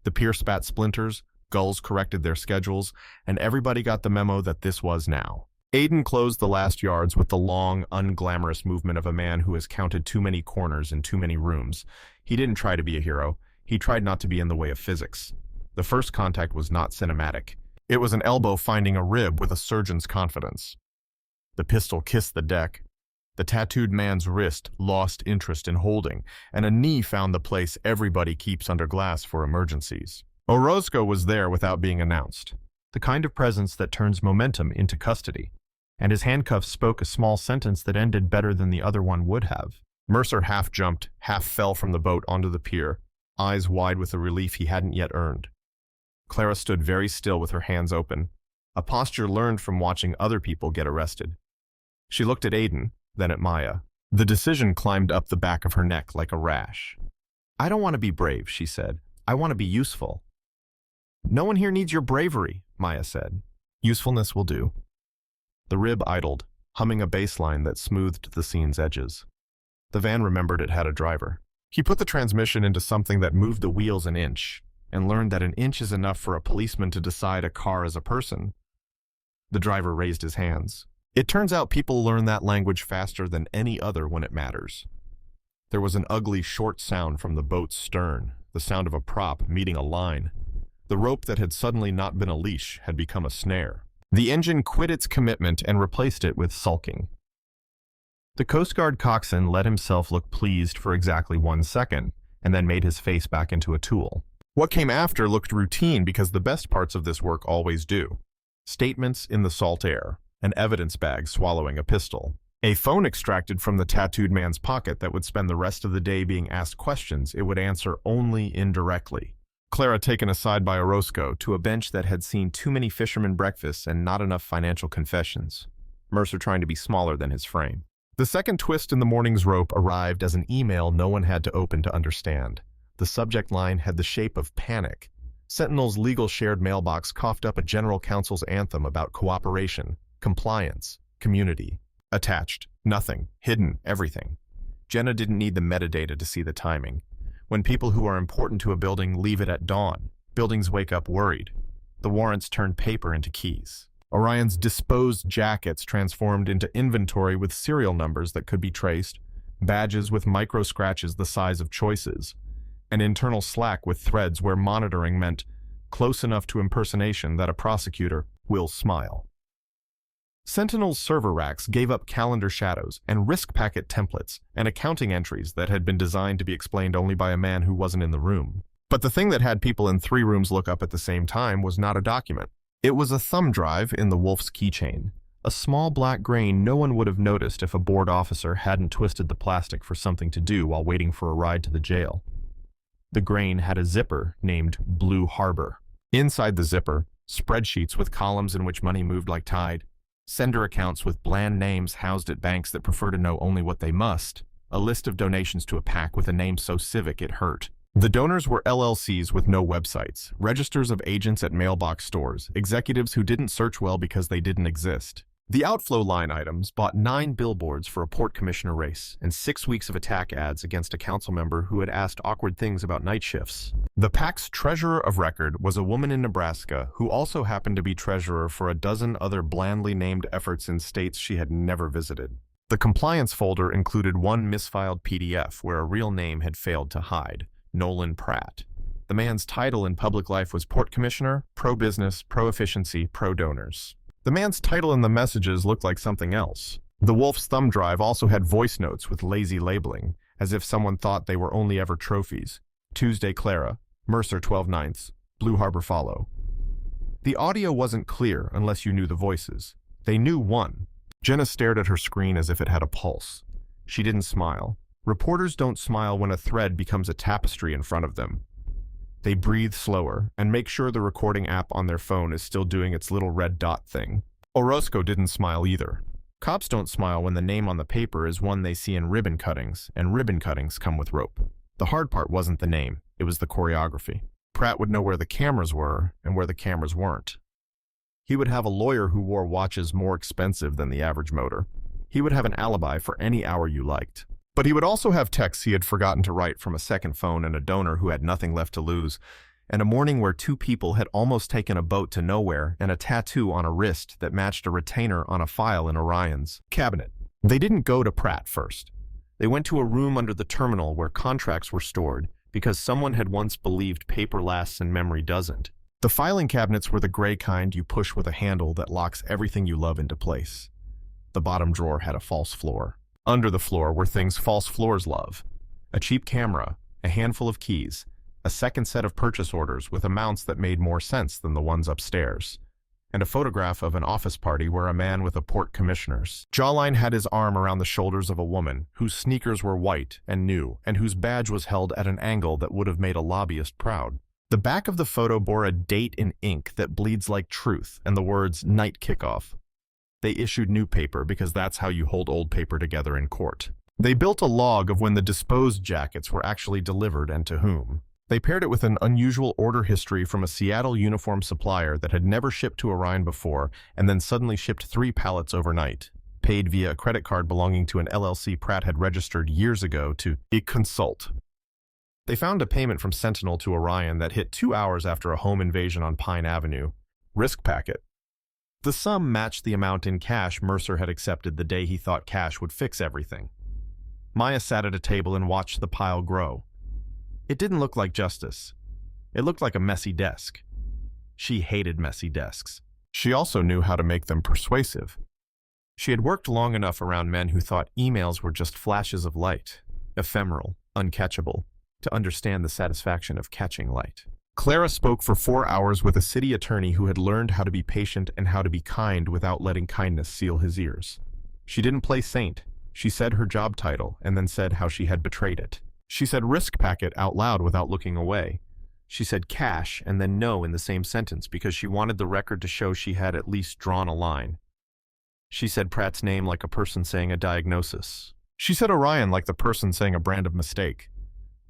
The pier spat splinters, gulls corrected their schedules, and everybody got the memo that this was now. Aiden closed the last yards with the long, unglamorous movement of a man who has counted too many corners in too many rooms. He didn't try to be a hero. He tried not to be in the way of physics. The first contact was not cinematic. It was an elbow finding a rib with a surgeon's confidence. The pistol kissed the deck. The tattooed man's wrist lost interest in holding, and a knee found the place everybody keeps under glass for emergencies. Orozco was there without being announced, the kind of presence that turns momentum into custody, and his handcuffs spoke a small sentence that ended better than the other one would have. Mercer half jumped, half fell from the boat onto the pier, eyes wide with a relief he hadn't yet earned. Clara stood very still with her hands open, a posture learned from watching other people get arrested. She looked at Aiden, then at Maya. The decision climbed up the back of her neck like a rash. "I don't want to be brave," she said. "I want to be useful." "No one here needs your bravery," Maya said. "Usefulness will do." The rib idled, humming a bass line that smoothed the scene's edges. The van remembered it had a driver. He put the transmission into something that moved the wheels an inch, and learned that an inch is enough for a policeman to decide a car is a person. The driver raised his hands. It turns out people learn that language faster than any other when it matters. There was an ugly, short sound from the boat's stern, the sound of a prop meeting a line. The rope that had suddenly not been a leash had become a snare. The engine quit its commitment and replaced it with sulking. The Coast Guard coxswain let himself look pleased for exactly 1 second, and then made his face back into a tool. What came after looked routine because the best parts of this work always do. Statements in the salt air. An evidence bag swallowing a pistol. A phone extracted from the tattooed man's pocket that would spend the rest of the day being asked questions it would answer only indirectly. Clara taken aside by Orozco to a bench that had seen too many fishermen breakfasts and not enough financial confessions. Mercer trying to be smaller than his frame. The second twist in the morning's rope arrived as an email no one had to open to understand. The subject line had the shape of panic. Sentinel's legal shared mailbox coughed up a general counsel's anthem about cooperation, compliance, community. Attached, nothing, hidden, everything. Jenna didn't need the metadata to see the timing. When people who are important to a building leave it at dawn, buildings wake up worried. The warrants turned paper into keys. Orion's disposed jackets transformed into inventory with serial numbers that could be traced, badges with micro scratches the size of choices, an internal Slack with threads where monitoring meant close enough to impersonation that a prosecutor will smile. Sentinel's server racks gave up calendar shadows and risk packet templates and accounting entries that had been designed to be explained only by a man who wasn't in the room. But the thing that had people in 3 rooms look up at the same time was not a document. It was a thumb drive in the Wolf's keychain, a small black grain no one would have noticed if a board officer hadn't twisted the plastic for something to do while waiting for a ride to the jail. The grain had a zipper named Blue Harbor. Inside the zipper, spreadsheets with columns in which money moved like tide, sender accounts with bland names housed at banks that prefer to know only what they must, a list of donations to a PAC with a name so civic it hurt. The donors were LLCs with no websites, registers of agents at mailbox stores, executives who didn't search well because they didn't exist. The outflow line items bought 9 billboards for a port commissioner race and 6 weeks of attack ads against a council member who had asked awkward things about night shifts. The PAC's treasurer of record was a woman in Nebraska who also happened to be treasurer for a dozen other blandly named efforts in states she had never visited. The compliance folder included one misfiled PDF where a real name had failed to hide, Nolan Pratt. The man's title in public life was port commissioner, pro-business, pro-efficiency, pro-donors. The man's title in the messages looked like something else. The Wolf's thumb drive also had voice notes with lazy labeling, as if someone thought they were only ever trophies. Tuesday Clara, Mercer 12/9, Blue Harbor follow. The audio wasn't clear unless you knew the voices. They knew one. Jenna stared at her screen as if it had a pulse. She didn't smile. Reporters don't smile when a thread becomes a tapestry in front of them. They breathe slower and make sure the recording app on their phone is still doing its little red dot thing. Orozco didn't smile either. Cops don't smile when the name on the paper is one they see in ribbon cuttings, and ribbon cuttings come with rope. The hard part wasn't the name, it was the choreography. Pratt would know where the cameras were and where the cameras weren't. He would have a lawyer who wore watches more expensive than the average motor. He would have an alibi for any hour you liked. But he would also have texts he had forgotten to write from a second phone and a donor who had nothing left to lose, and a morning where two people had almost taken a boat to nowhere and a tattoo on a wrist that matched a retainer on a file in Orion's cabinet. They didn't go to Pratt first. They went to a room under the terminal where contracts were stored because someone had once believed paper lasts and memory doesn't. The filing cabinets were the gray kind you push with a handle that locks everything you love into place. The bottom drawer had a false floor. Under the floor were things false floors love: a cheap camera, a handful of keys, a second set of purchase orders with amounts that made more sense than the ones upstairs, and a photograph of an office party where a man with a port commissioner's jawline had his arm around the shoulders of a woman whose sneakers were white and new and whose badge was held at an angle that would have made a lobbyist proud. The back of the photo bore a date in ink that bleeds like truth and the words "Night Kickoff." They issued new paper because that's how you hold old paper together in court. They built a log of when the disposed jackets were actually delivered and to whom. They paired it with an unusual order history from a Seattle uniform supplier that had never shipped to Orion before and then suddenly shipped 3 pallets overnight, paid via a credit card belonging to an LLC Pratt had registered years ago to Consult. They found a payment from Sentinel to Orion that hit 2 hours after a home invasion on Pine Avenue. Risk packet. The sum matched the amount in cash Mercer had accepted the day he thought cash would fix everything. Maya sat at a table and watched the pile grow. It didn't look like justice. It looked like a messy desk. She hated messy desks. She also knew how to make them persuasive. She had worked long enough around men who thought emails were just flashes of light, ephemeral, uncatchable, to understand the satisfaction of catching light. Clara spoke for 4 hours with a city attorney who had learned how to be patient and how to be kind without letting kindness seal his ears. She didn't play saint. She said her job title and then said how she had betrayed it. She said risk packet out loud without looking away. She said cash and then no in the same sentence because she wanted the record to show she had at least drawn a line. She said Pratt's name like a person saying a diagnosis. She said Orion like the person saying a brand of mistake.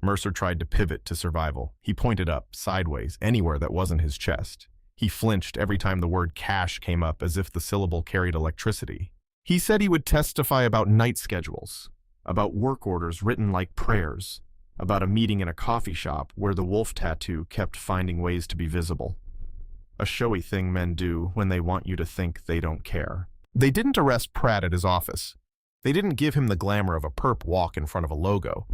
Mercer tried to pivot to survival. He pointed up, sideways, anywhere that wasn't his chest. He flinched every time the word cash came up as if the syllable carried electricity. He said he would testify about night schedules, about work orders written like prayers, about a meeting in a coffee shop where the wolf tattoo kept finding ways to be visible. A showy thing men do when they want you to think they don't care. They didn't arrest Pratt at his office. They didn't give him the glamour of a perp walk in front of a logo.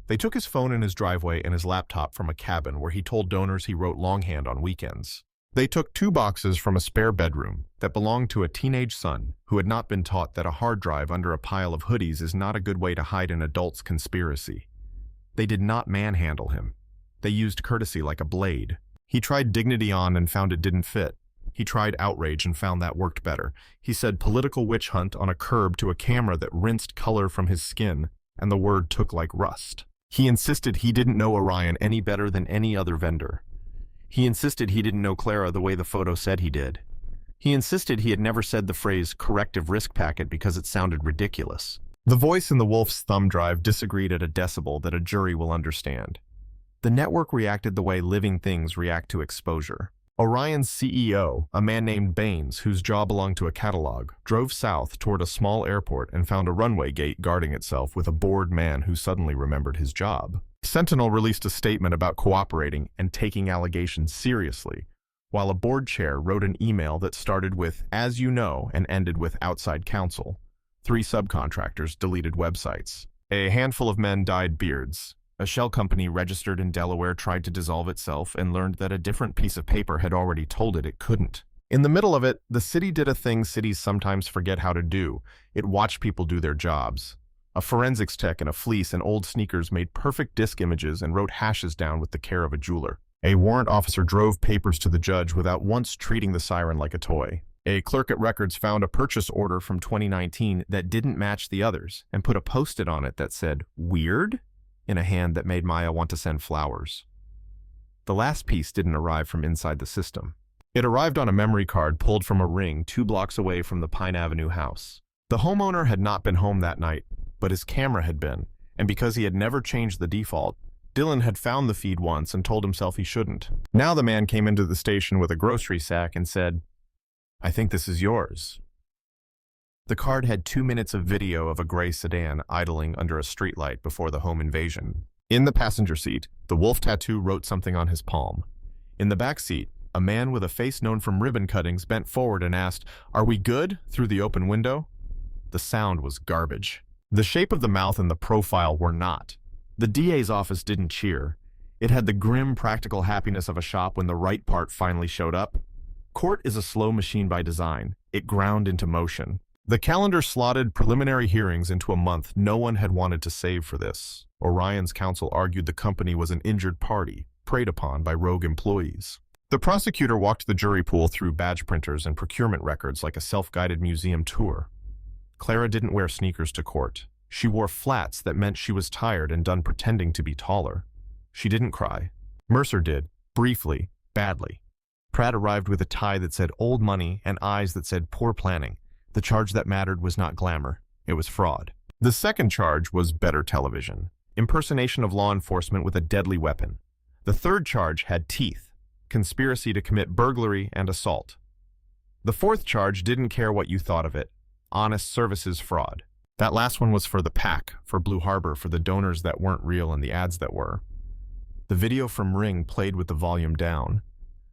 They took his phone in his driveway and his laptop from a cabin where he told donors he wrote longhand on weekends. They took 2 boxes from a spare bedroom that belonged to a teenage son who had not been taught that a hard drive under a pile of hoodies is not a good way to hide an adult's conspiracy. They did not manhandle him. They used courtesy like a blade. He tried dignity on and found it didn't fit. He tried outrage and found that worked better. He said political witch hunt on a curb to a camera that rinsed color from his skin, and the word took like rust. He insisted he didn't know Orion any better than any other vendor. He insisted he didn't know Clara the way the photo said he did. He insisted he had never said the phrase corrective risk packet because it sounded ridiculous. The voice in the wolf's thumb drive disagreed at a decibel that a jury will understand. The network reacted the way living things react to exposure. Orion's CEO, a man named Baines, whose jaw belonged to a catalog, drove south toward a small airport and found a runway gate guarding itself with a bored man who suddenly remembered his job. Sentinel released a statement about cooperating and taking allegations seriously, while a board chair wrote an email that started with "as you know" and ended with "outside counsel." 3 subcontractors deleted websites. A handful of men dyed beards. A shell company registered in Delaware tried to dissolve itself and learned that a different piece of paper had already told it couldn't. In the middle of it, the city did a thing cities sometimes forget how to do. It watched people do their jobs. A forensics tech in a fleece and old sneakers made perfect disk images and wrote hashes down with the care of a jeweler. A warrant officer drove papers to the judge without once treating the siren like a toy. A clerk at records found a purchase order from 2019 that didn't match the others and put a post-it on it that said, "Weird?" in a hand that made Maya want to send flowers. The last piece didn't arrive from inside the system. It arrived on a memory card pulled from a ring 2 blocks away from the Pine Avenue house. The homeowner had not been home that night, but his camera had been, and because he had never changed the default, Dylan had found the feed once and told himself he shouldn't. Now the man came into the station with a grocery sack and said, "I think this is yours." The card had 2 minutes of video of a gray sedan idling under a streetlight before the home invasion. In the passenger seat, the wolf tattoo wrote something on his palm. In the back seat, a man with a face known from ribbon cuttings bent forward and asked, "Are we good?" through the open window. The sound was garbage. The shape of the mouth and the profile were not. The DA's office didn't cheer. It had the grim, practical happiness of a shop when the right part finally showed up. Court is a slow machine by design. It ground into motion. The calendar slotted preliminary hearings into a month no one had wanted to save for this. Orion's counsel argued the company was an injured party, preyed upon by rogue employees. The prosecutor walked the jury pool through badge printers and procurement records like a self-guided museum tour. Clara didn't wear sneakers to court. She wore flats that meant she was tired and done pretending to be taller. She didn't cry. Mercer did, briefly, badly. Pratt arrived with a tie that said old money and eyes that said poor planning. The charge that mattered was not glamour. It was fraud. The second charge was better television. Impersonation of law enforcement with a deadly weapon. The third charge had teeth. Conspiracy to commit burglary and assault. The fourth charge didn't care what you thought of it. Honest services fraud. That last one was for the PAC, for Blue Harbor, for the donors that weren't real and the ads that were. The video from Ring played with the volume down.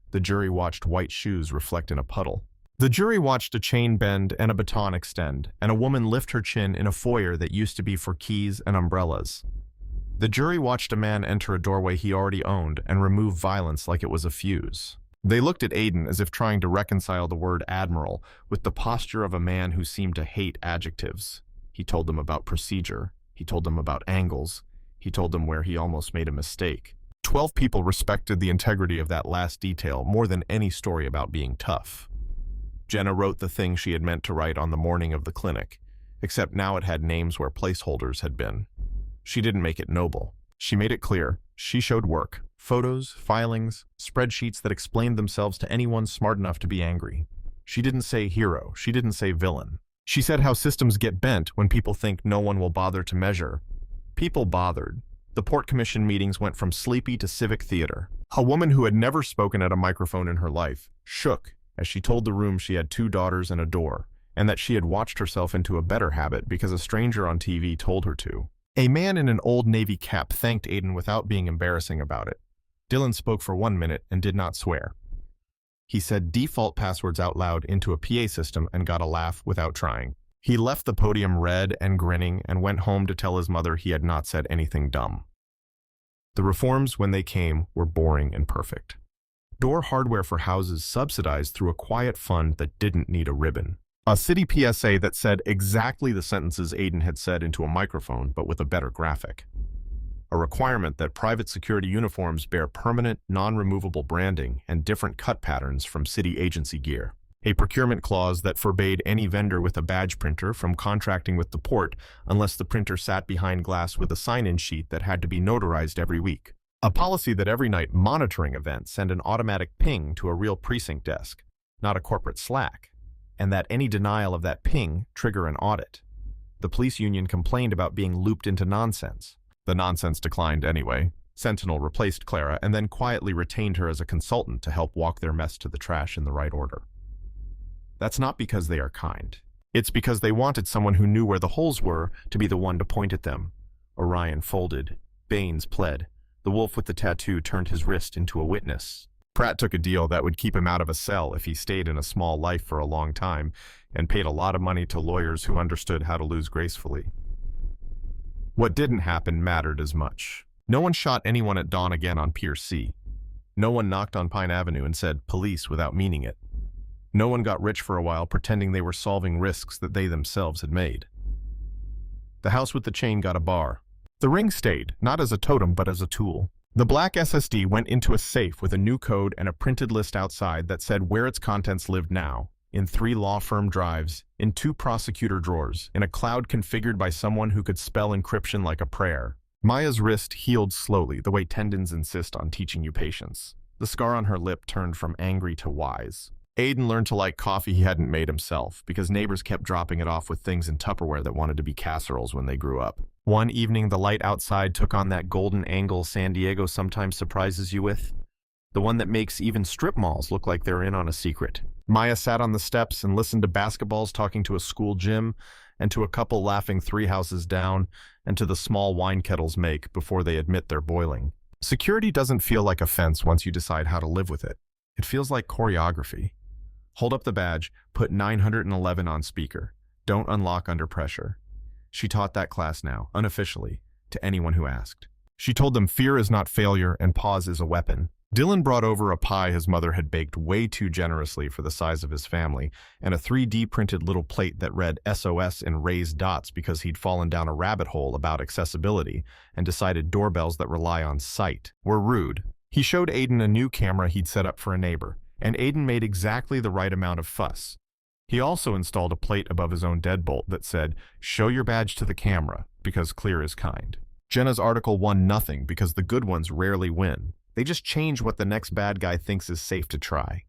The jury watched white shoes reflect in a puddle. The jury watched a chain bend and a baton extend, and a woman lift her chin in a foyer that used to be for keys and umbrellas. The jury watched a man enter a doorway he already owned and remove violence like it was a fuse. They looked at Aiden as if trying to reconcile the word Admiral with the posture of a man who seemed to hate adjectives. He told them about procedure. He told them about angles. He told them where he almost made a mistake. 12 people respected the integrity of that last detail more than any story about being tough. Jenna wrote the thing she had meant to write on the morning of the clinic, except now it had names where placeholders had been. She didn't make it noble. She made it clear. She showed work, photos, filings, spreadsheets that explained themselves to anyone smart enough to be angry. She didn't say hero. She didn't say villain. She said how systems get bent when people think no one will bother to measure. People bothered. The Port Commission meetings went from sleepy to civic theater. A woman who had never spoken at a microphone in her life shook as she told the room she had 2 daughters and a door, and that she had watched herself into a better habit because a stranger on TV told her to. A man in an old Navy cap thanked Aiden without being embarrassing about it. Dylan spoke for 1 minute and did not swear. He said default passwords out loud into a PA system and got a laugh without trying. He left the podium red and grinning and went home to tell his mother he had not said anything dumb. The reforms, when they came, were boring and perfect. Door hardware for houses subsidized through a quiet fund that didn't need a ribbon. A city PSA that said exactly the sentences Aiden had said into a microphone, but with a better graphic. A requirement that private security uniforms bear permanent, non-removable branding and different cut patterns from city agency gear. A procurement clause that forbade any vendor with a badge printer from contracting with the port unless the printer sat behind glass with a sign-in sheet that had to be notarized every week. A policy that every night monitoring events send an automatic ping to a real precinct desk, not a corporate Slack, and that any denial of that ping trigger an audit. The police union complained about being looped into nonsense. The nonsense declined anyway. Sentinel replaced Clara and then quietly retained her as a consultant to help walk their mess to the trash in the right order. That's not because they are kind. It's because they wanted someone who knew where the holes were to be the one to point at them. Orion folded. Baines pled. The wolf with the tattoo turned his wrist into a witness. Pratt took a deal that would keep him out of a cell if he stayed in a small life for a long time, and paid a lot of money to lawyers who understood how to lose gracefully. What didn't happen mattered as much. No one shot anyone at dawn again on Pier C. No one knocked on Pine Avenue and said police without meaning it. No one got rich for a while pretending they were solving risks that they themselves had made. The house with the chain got a bar. The ring stayed, not as a totem but as a tool. The black SSD went into a safe with a new code and a printed list outside that said where its contents lived now, in 3 law firm drives, in 2 prosecutor drawers, in a cloud configured by someone who could spell encryption like a prayer. Maya's wrist healed slowly, the way tendons insist on teaching you patience. The scar on her lip turned from angry to wise. Aiden learned to like coffee he hadn't made himself because neighbors kept dropping it off with things in Tupperware that wanted to be casseroles when they grew up. One evening, the light outside took on that golden angle San Diego sometimes surprises you with. The one that makes even strip malls look like they're in on a secret. Maya sat on the steps and listened to basketballs talking to a school gym, and to a couple laughing 3 houses down, and to the small wine kettles make before they admit they're boiling. Security doesn't feel like a fence once you decide how to live with it. It feels like choreography. Hold up the badge, put 911 on speaker. Don't unlock under pressure. She taught that class now, unofficially, to anyone who asked. She told them fear is not failure and pause is a weapon. Dylan brought over a pie his mother had baked way too generously for the size of his family, and a 3D printed little plate that read SOS in raised dots because he'd fallen down a rabbit hole about accessibility and decided doorbells that rely on sight were rude. He showed Aiden a new camera he'd set up for a neighbor, and Aiden made exactly the right amount of fuss. He also installed a plate above his own deadbolt that said, "Show your badge to the camera, because clear is kind." Jenna's article won nothing because the good ones rarely win. They just change what the next bad guy thinks is safe to try.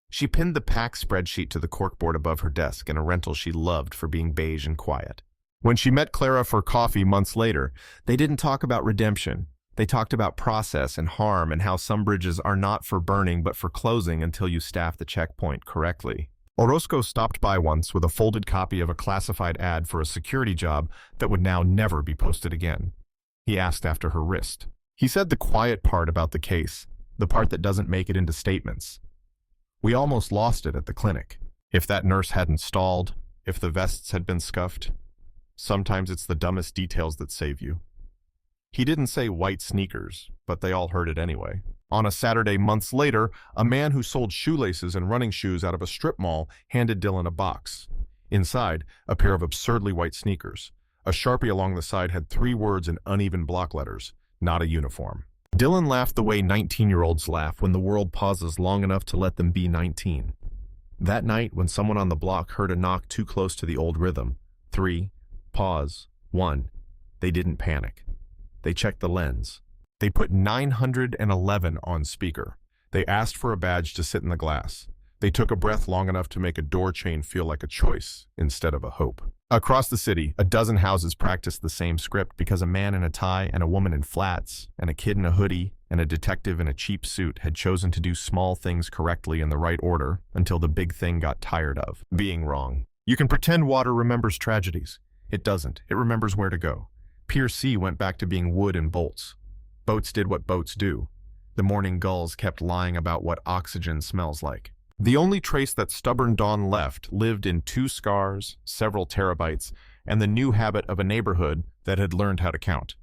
She pinned the PAC spreadsheet to the corkboard above her desk in a rental she loved for being beige and quiet. When she met Clara for coffee months later, they didn't talk about redemption. They talked about process and harm and how some bridges are not for burning but for closing until you staff the checkpoint correctly. Orozco stopped by once with a folded copy of a classified ad for a security job that would now never be posted again. He asked after her wrist. He said the quiet part about the case, the part that doesn't make it into statements. We almost lost it at the clinic. If that nurse hadn't stalled, if the vests had been scuffed, sometimes it's the dumbest details that save you. He didn't say white sneakers, but they all heard it anyway. On a Saturday months later, a man who sold shoelaces and running shoes out of a strip mall handed Dylan a box. Inside, a pair of absurdly white sneakers. A Sharpie along the side had 3 words in uneven block letters. Not a uniform. Dylan laughed the way 19-year-olds laugh when the world pauses long enough to let them be 19. That night, when someone on the block heard a knock too close to the old rhythm, 3, pause, 1, they didn't panic. They checked the lens. They put 911 on speaker. They asked for a badge to sit in the glass. They took a breath long enough to make a door chain feel like a choice instead of a hope. Across the city, a dozen houses practiced the same script because a man in a tie and a woman in flats and a kid in a hoodie and a detective in a cheap suit had chosen to do small things correctly in the right order until the big thing got tired of being wrong. You can pretend water remembers tragedies. It doesn't. It remembers where to go. Pier C went back to being wood and bolts. Boats did what boats do. The morning gulls kept lying about what oxygen smells like. The only trace that stubborn Dawn left lived in 2 scars, several terabytes, and the new habit of a neighborhood that had learned how to count.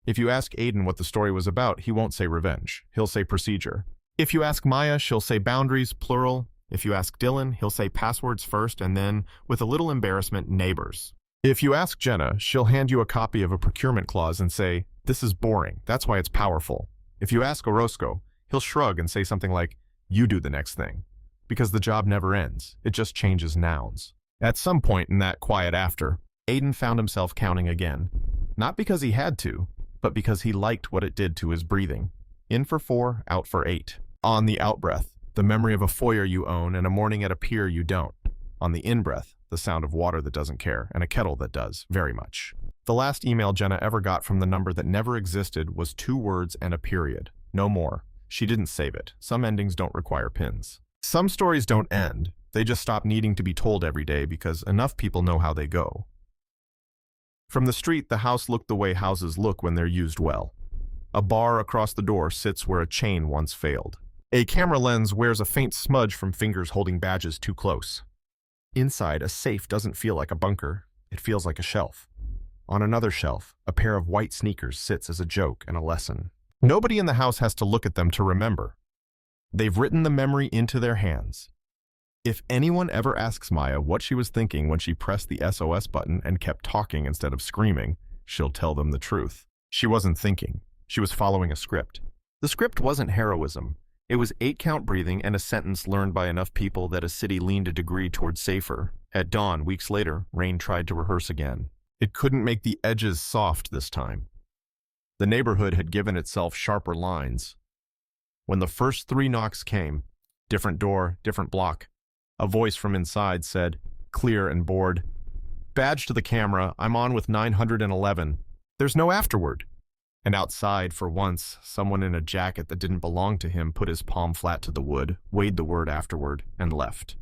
If you ask Aiden what the story was about, he won't say revenge. He'll say procedure. If you ask Maya, she'll say boundaries, plural. If you ask Dylan, he'll say passwords first and then, with a little embarrassment, neighbors. If you ask Jenna, she'll hand you a copy of a procurement clause and say, "This is boring. That's why it's powerful." If you ask Orozco, he'll shrug and say something like, "You do the next thing." Because the job never ends, it just changes nouns. At some point in that quiet after, Aiden found himself counting again. Not because he had to, but because he liked what it did to his breathing. In for 4, out for 8. On the out-breath, the memory of a foyer you own and a morning at a pier you don't. On the in-breath, the sound of water that doesn't care and a kettle that does, very much. The last email Jenna ever got from the number that never existed was 2 words and a period. No more. She didn't save it. Some endings don't require pins. Some stories don't end. They just stop needing to be told every day because enough people know how they go. From the street, the house looked the way houses look when they're used well. A bar across the door sits where a chain once failed. A camera lens wears a faint smudge from fingers holding badges too close. Inside, a safe doesn't feel like a bunker. It feels like a shelf. On another shelf, a pair of white sneakers sits as a joke and a lesson. Nobody in the house has to look at them to remember. They've written the memory into their hands. If anyone ever asks Maya what she was thinking when she pressed the SOS button and kept talking instead of screaming, she'll tell them the truth. She wasn't thinking. She was following a script. The script wasn't heroism. It was 8-count breathing and a sentence learned by enough people that a city leaned a degree towards safer. At dawn, weeks later, Rain tried to rehearse again. It couldn't make the edges soft this time. The neighborhood had given itself sharper lines. When the first 3 knocks came, Different door, different block. A voice from inside said, clear and bored. Badge to the camera, I'm on with 911. There's no afterward. And outside, for once, someone in a jacket that didn't belong to him put his palm flat to the wood, weighed the word afterward, and left.